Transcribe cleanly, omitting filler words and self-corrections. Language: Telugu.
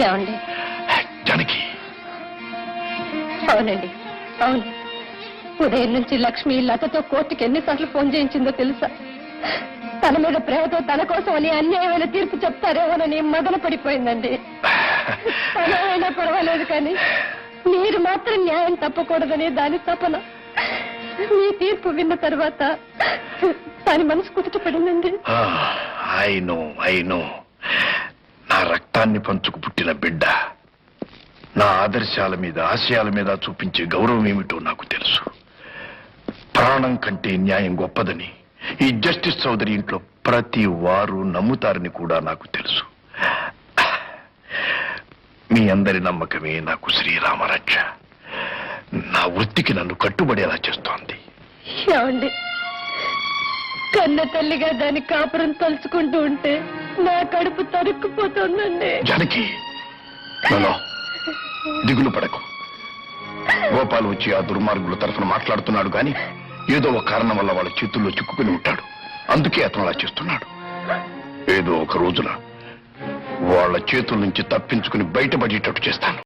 ఏమండి? జానకి, అవునండి, అవును. ఉదయం నుంచి లక్ష్మి లతతో కోర్టుకి ఎన్నిసార్లు ఫోన్ చేయించిందో తెలుసా? తన మీద ప్రేమతో తన కోసం అని అన్యాయమైన తీర్పు చెప్తారేమోనని మదన పడిపోయిందండి. తనైనా పర్వాలేదు కానీ మీరు మాత్రం న్యాయం తప్పకూడదని దాని తపన. మీ తీర్పు విన్న తర్వాత దాని మనసు కుదుటపడిందండి. ఐ నో నా రక్తాన్ని పంచుకు పుట్టిన బిడ్డ నా ఆదర్శాల మీద ఆశయాల మీద చూపించే గౌరవం ఏమిటో నాకు తెలుసు. ప్రాణం కంటే న్యాయం గొప్పదని ఈ జస్టిస్ చౌదరి ఇంట్లో ప్రతి వారు నమ్ముతారని కూడా నాకు తెలుసు. మీ అందరి నమ్మకమే నాకు శ్రీరామరక్ష. నా వృత్తికి నన్ను కట్టుబడేలా చేస్తోంది. ఏమండి, కన్న తల్లిగా దాని కాపురం తలుచుకుంటూ ఉంటే నా కడుపు తరుక్కుపోతుందండి. జానకి, నో, దిగులు పడకు. గోపాల్ వచ్చి ఆ దుర్మార్గుల తరఫున మాట్లాడుతున్నాడు కానీ ఏదో ఒక కారణం వల్ల వాళ్ళ చేతుల్లో చిక్కుకుని ఉంటాడు. అందుకే అతను అలా చేస్తున్నాడు. ఏదో ఒక రోజున వాళ్ళ చేతుల నుంచి తప్పించుకుని బయటపడేటట్టు చేస్తాను.